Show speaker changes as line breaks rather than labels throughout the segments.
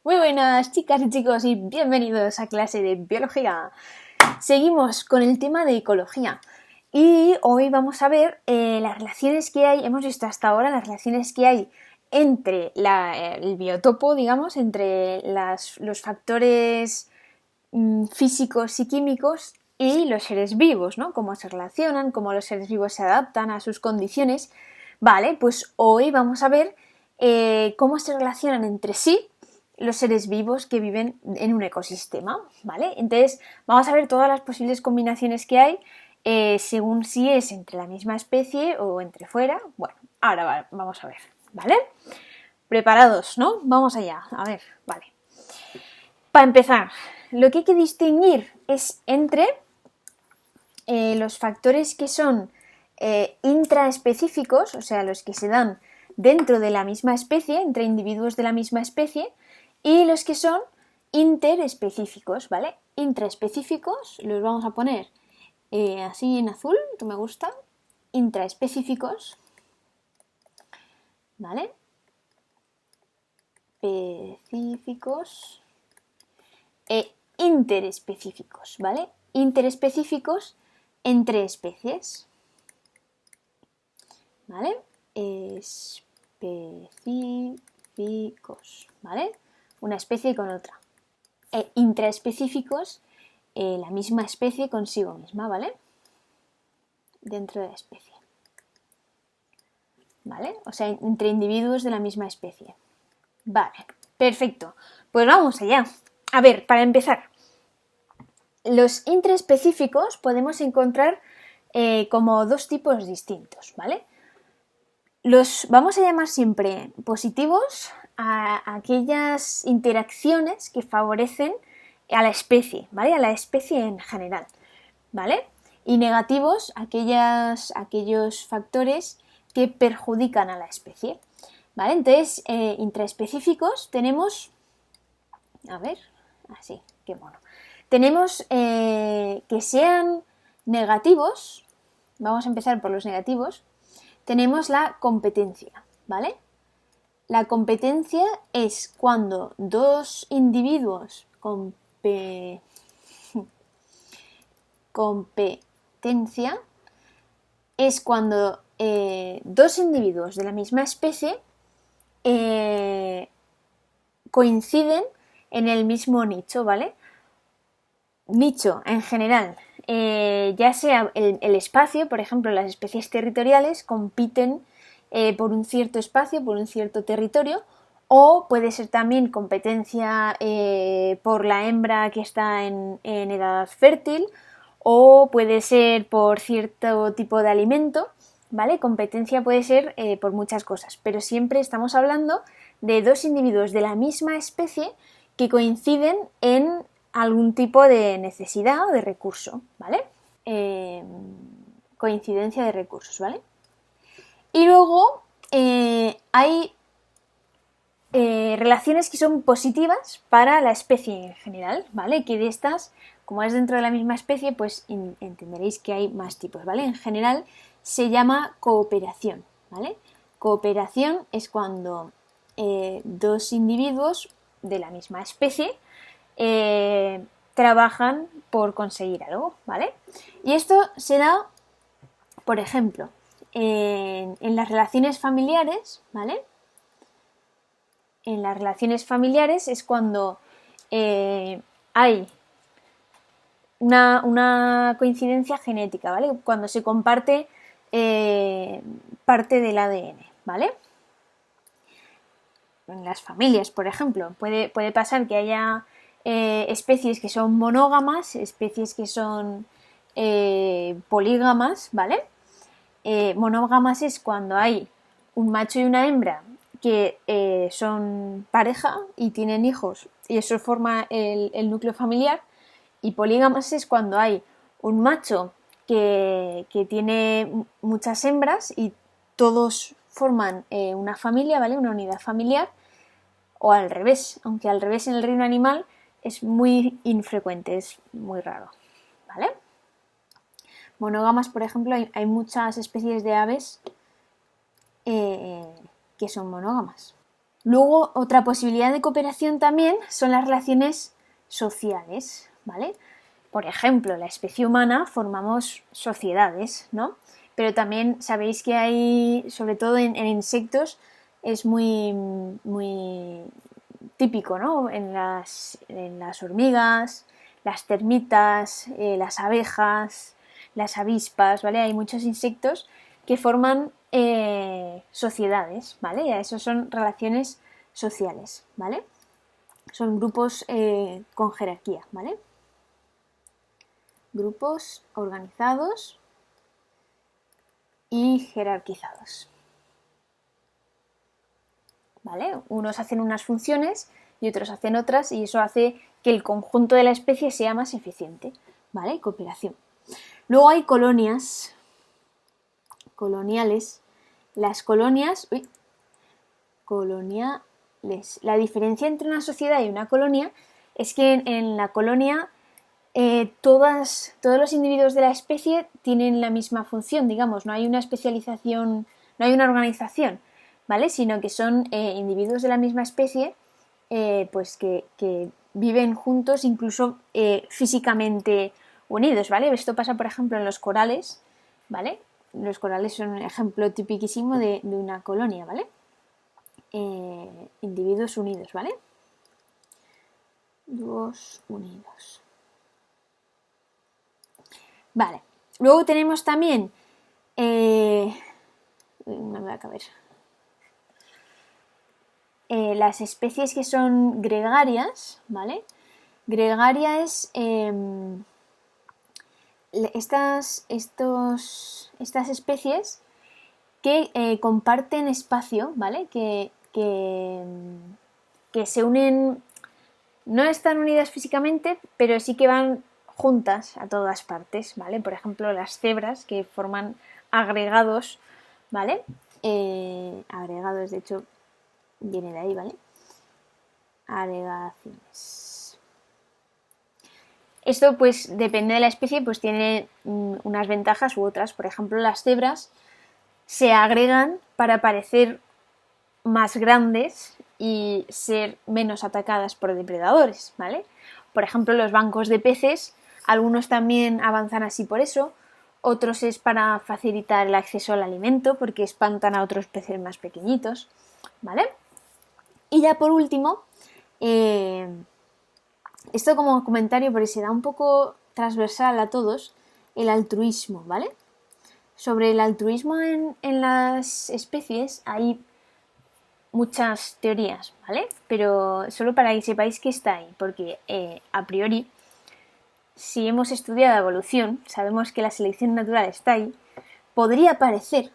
Muy buenas chicas y chicos y bienvenidos a clase de biología. Seguimos con el tema de ecología y hoy vamos a ver las relaciones que hay, hemos visto hasta ahora las relaciones que hay entre el biotopo, digamos, entre los factores físicos y químicos y los seres vivos, ¿no? Cómo se relacionan, cómo los seres vivos se adaptan a sus condiciones. Vale, pues hoy vamos a ver cómo se relacionan entre sí los seres vivos que viven en un ecosistema, ¿vale? Entonces vamos a ver todas las posibles combinaciones que hay según si es entre la misma especie o entre fuera. Bueno, ahora vamos a ver, ¿vale? Preparados, ¿no? Vamos allá, a ver, vale. Para empezar, lo que hay que distinguir es entre los factores que son intraespecíficos, o sea, los que se dan dentro de la misma especie, entre individuos de la misma especie, y los que son interespecíficos, ¿vale? Intraespecíficos los vamos a poner así en azul, que me gusta, intraespecíficos, ¿vale? Específicos e interespecíficos, ¿vale? Interespecíficos entre especies, ¿vale? Específicos, ¿vale? Una especie con otra. E intraespecíficos, la misma especie consigo misma, ¿vale? Dentro de la especie, ¿vale? O sea, entre individuos de la misma especie. Vale, perfecto. Pues vamos allá. A ver, para empezar, los intraespecíficos podemos encontrar como dos tipos distintos, ¿vale? Los vamos a llamar siempre positivos a aquellas interacciones que favorecen a la especie, ¿vale? A la especie en general, ¿vale? Y negativos aquellos factores que perjudican a la especie, ¿vale? Entonces, intraespecíficos tenemos, a ver, así, qué mono. Tenemos que sean negativos, vamos a empezar por los negativos, tenemos la competencia, ¿vale? La competencia es cuando dos individuos competencia es cuando dos individuos de la misma especie coinciden en el mismo nicho, ¿vale? Nicho en general, ya sea el espacio, por ejemplo, las especies territoriales compiten por un cierto espacio, por un cierto territorio, o puede ser también competencia por la hembra que está en edad fértil, o puede ser por cierto tipo de alimento, ¿vale? Competencia puede ser por muchas cosas, pero siempre estamos hablando de dos individuos de la misma especie que coinciden en algún tipo de necesidad o de recurso, ¿vale? Coincidencia de recursos, ¿vale? Y luego hay relaciones que son positivas para la especie en general, ¿vale? Que de estas, como es dentro de la misma especie, pues entenderéis que hay más tipos, ¿vale? En general se llama cooperación, ¿vale? Cooperación es cuando dos individuos de la misma especie trabajan por conseguir algo, ¿vale? Y esto se da, por ejemplo, en las relaciones familiares, ¿vale? En las relaciones familiares es cuando hay una coincidencia genética, ¿vale? Cuando se comparte parte del ADN, ¿vale? En las familias, por ejemplo, puede pasar que haya especies que son monógamas, especies que son polígamas, ¿vale? Monógamas es cuando hay un macho y una hembra que son pareja y tienen hijos y eso forma el núcleo familiar, y polígamas es cuando hay un macho que tiene muchas hembras y todos forman una familia, ¿vale? Una unidad familiar, o al revés, aunque al revés en el reino animal es muy infrecuente, es muy raro, ¿vale? Monógamas, por ejemplo, hay muchas especies de aves que son monógamas. Luego, otra posibilidad de cooperación también son las relaciones sociales, ¿vale? Por ejemplo, la especie humana formamos sociedades, ¿no? Pero también sabéis que hay, sobre todo en insectos, es muy típico, ¿no? En las hormigas, las termitas, las abejas, las avispas, ¿vale? Hay muchos insectos que forman sociedades, ¿vale? Y eso son relaciones sociales, ¿vale? Son grupos con jerarquía, ¿vale? Grupos organizados y jerarquizados, ¿vale? Unos hacen unas funciones y otros hacen otras y eso hace que el conjunto de la especie sea más eficiente, ¿vale? Cooperación. Luego hay colonias, coloniales. Las colonias, coloniales. La diferencia entre una sociedad y una colonia es que en la colonia todos los individuos de la especie tienen la misma función, digamos, no hay una especialización, no hay una organización, ¿vale? Sino que son individuos de la misma especie pues que viven juntos, incluso físicamente unidos, ¿vale? Esto pasa, por ejemplo, en los corales, ¿vale? Los corales son un ejemplo tipiquísimo de una colonia, ¿vale? Individuos unidos, ¿vale? Individuos unidos. Vale. Luego tenemos también... no me va a caber. Las especies que son gregarias, ¿vale? Gregaria es estas especies que comparten espacio, ¿vale? Que se unen, no están unidas físicamente, pero sí que van juntas a todas partes, ¿vale? Por ejemplo, las cebras que forman agregados, ¿vale? Agregados, de hecho, viene de ahí, ¿vale? Agregaciones. Esto, pues, depende de la especie, pues tiene unas ventajas u otras. Por ejemplo, las cebras se agregan para parecer más grandes y ser menos atacadas por depredadores, ¿vale? Por ejemplo, los bancos de peces, algunos también avanzan así por eso, otros es para facilitar el acceso al alimento porque espantan a otros peces más pequeñitos, ¿vale? Y ya por último, esto como comentario porque se da un poco transversal a todos, el altruismo, ¿vale? Sobre el altruismo en las especies hay muchas teorías, ¿vale? Pero solo para que sepáis que está ahí, porque a priori, si hemos estudiado evolución, sabemos que la selección natural está ahí, podría parecer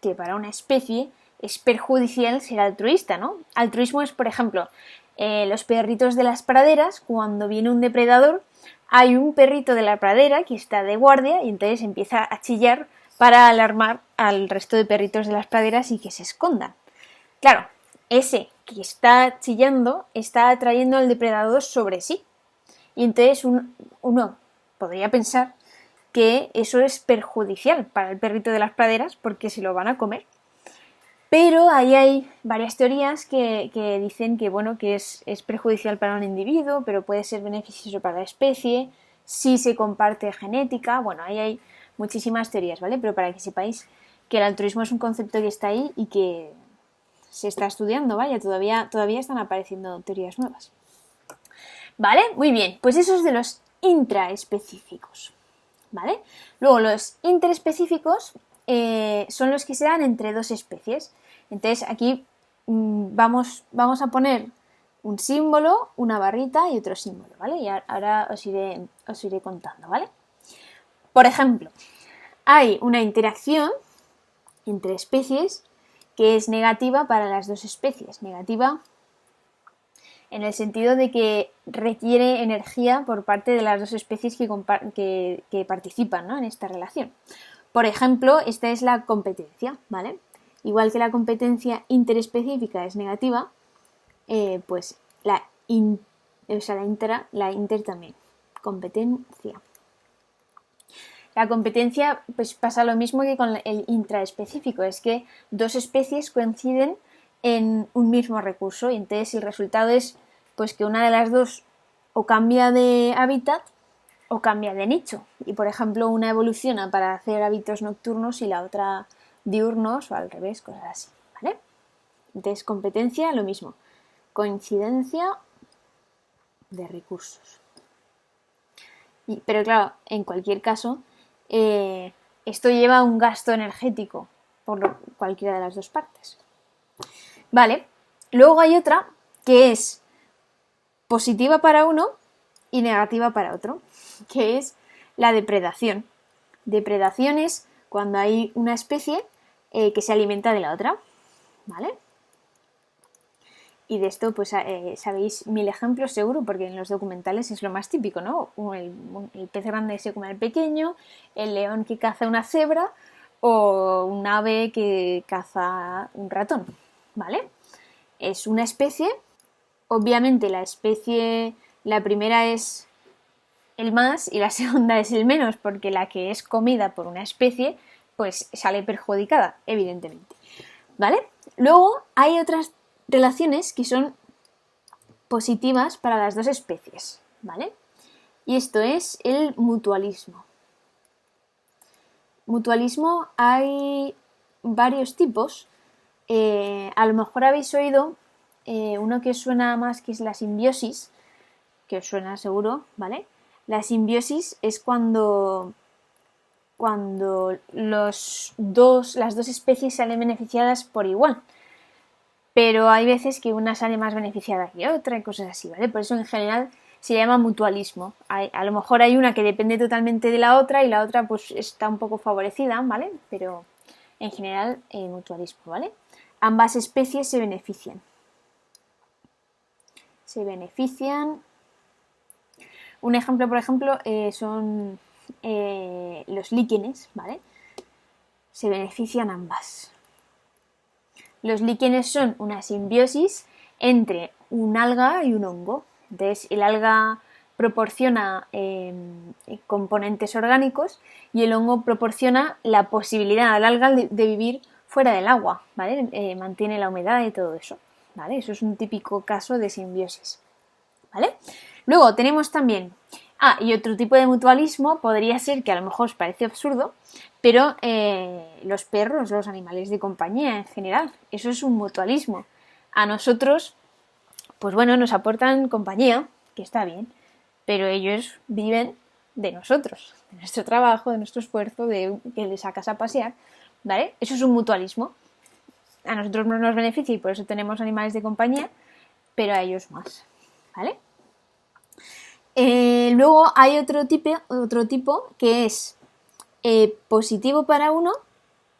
que para una especie es perjudicial ser altruista, ¿no? Altruismo es, por ejemplo, los perritos de las praderas, cuando viene un depredador, hay un perrito de la pradera que está de guardia y entonces empieza a chillar para alarmar al resto de perritos de las praderas y que se escondan. Claro, ese que está chillando está atrayendo al depredador sobre sí. Y entonces uno podría pensar que eso es perjudicial para el perrito de las praderas porque se lo van a comer. Pero ahí hay varias teorías que dicen que, bueno, que es perjudicial para un individuo, pero puede ser beneficioso para la especie, si se comparte genética. Bueno, ahí hay muchísimas teorías, ¿vale? Pero para que sepáis que el altruismo es un concepto que está ahí y que se está estudiando, vaya, todavía están apareciendo teorías nuevas. ¿Vale? Muy bien, pues eso es de los intraespecíficos, ¿vale? Luego los interespecíficos son los que se dan entre dos especies. Entonces aquí vamos a poner un símbolo, una barrita y otro símbolo, ¿vale? Y ahora os iré contando, ¿vale? Por ejemplo, hay una interacción entre especies que es negativa para las dos especies. Negativa en el sentido de que requiere energía por parte de las dos especies que participan, ¿no?, en esta relación. Por ejemplo, esta es la competencia, ¿vale? Igual que la competencia interespecífica es negativa, pues la inter también. Competencia. La competencia, pues pasa lo mismo que con el intraespecífico, es que dos especies coinciden en un mismo recurso, y entonces el resultado es pues que una de las dos o cambia de hábitat o cambia de nicho, y por ejemplo una evoluciona para hacer hábitos nocturnos y la otra diurnos, o al revés, cosas así, ¿vale? Entonces competencia, lo mismo, coincidencia de recursos. Pero claro, en cualquier caso, esto lleva un gasto energético por cualquiera de las dos partes. Vale, luego hay otra que es positiva para uno y negativa para otro, que es la depredación. Depredación es cuando hay una especie que se alimenta de la otra, ¿vale? Y de esto pues sabéis 1000 ejemplos seguro, porque en los documentales es lo más típico, ¿no? El pez grande se come al pequeño, el león que caza una cebra o un ave que caza un ratón, ¿vale? Es una especie, obviamente la primera es el más y la segunda es el menos, porque la que es comida por una especie pues sale perjudicada, evidentemente, ¿vale? Luego hay otras relaciones que son positivas para las dos especies, ¿vale? Y esto es el mutualismo. Mutualismo hay varios tipos. A lo mejor habéis oído uno que os suena más, que es la simbiosis, que os suena seguro, ¿vale? La simbiosis es cuando las dos especies salen beneficiadas por igual. Pero hay veces que una sale más beneficiada que otra y cosas así, ¿vale? Por eso en general se llama mutualismo. A lo mejor hay una que depende totalmente de la otra y la otra pues está un poco favorecida, ¿vale? Pero en general mutualismo, ¿vale? Ambas especies se benefician. Se benefician. Un ejemplo, por ejemplo, son los líquenes, ¿vale? Se benefician ambas. Los líquenes son una simbiosis entre un alga y un hongo. Entonces, el alga proporciona componentes orgánicos y el hongo proporciona la posibilidad al alga de vivir fuera del agua, ¿vale? Mantiene la humedad y todo eso, ¿vale? Eso es un típico caso de simbiosis, ¿vale? Luego tenemos también... y otro tipo de mutualismo podría ser, que a lo mejor os parece absurdo, pero los perros, los animales de compañía en general, eso es un mutualismo. A nosotros, pues bueno, nos aportan compañía, que está bien, pero ellos viven de nosotros, de nuestro trabajo, de nuestro esfuerzo, de que les sacas a pasear, ¿vale? Eso es un mutualismo. A nosotros no nos beneficia y por eso tenemos animales de compañía, pero a ellos más, ¿vale? Luego hay otro tipo que es positivo para uno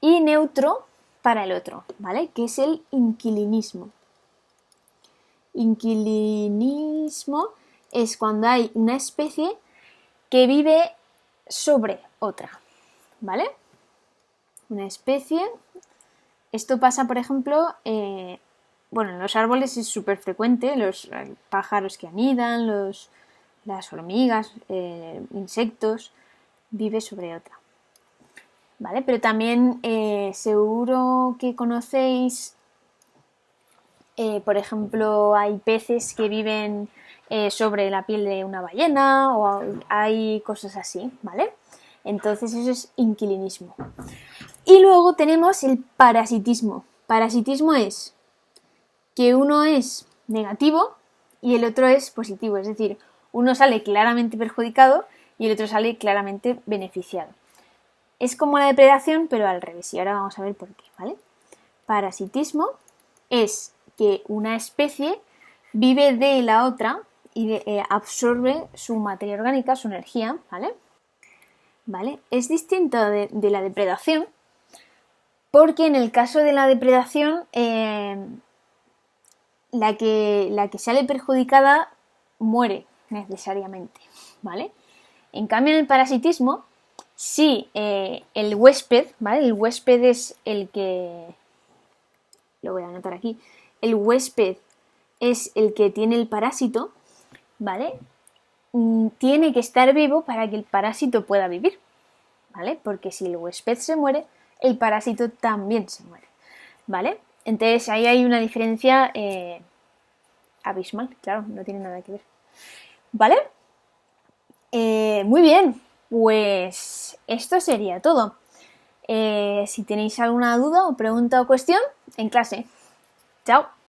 y neutro para el otro, ¿vale? Que es el inquilinismo. Inquilinismo es cuando hay una especie que vive sobre otra, ¿vale? Una especie. Esto pasa, por ejemplo, en los árboles es súper frecuente, los pájaros que anidan, las hormigas, insectos, vive sobre otra, ¿vale? Pero también seguro que conocéis, por ejemplo, hay peces que viven sobre la piel de una ballena o hay cosas así, ¿vale? Entonces eso es inquilinismo. Y luego tenemos el parasitismo. Parasitismo es que uno es negativo y el otro es positivo, es decir, uno sale claramente perjudicado y el otro sale claramente beneficiado. Es como la depredación, pero al revés, y ahora vamos a ver por qué, ¿vale? Parasitismo es que una especie vive de la otra y absorbe su materia orgánica, su energía, ¿vale? ¿Vale? Es distinto de la depredación, porque en el caso de la depredación, la que sale perjudicada muere necesariamente, ¿vale? En cambio, en el parasitismo, si el huésped, ¿vale? El huésped es el que... Lo voy a anotar aquí. El huésped es el que tiene el parásito, ¿vale? Tiene que estar vivo para que el parásito pueda vivir, ¿vale? Porque si el huésped se muere, el parásito también se muere, ¿vale? Entonces ahí hay una diferencia abismal, claro, no tiene nada que ver. ¿Vale? Muy bien, pues esto sería todo. Si tenéis alguna duda o pregunta o cuestión, en clase. Chao.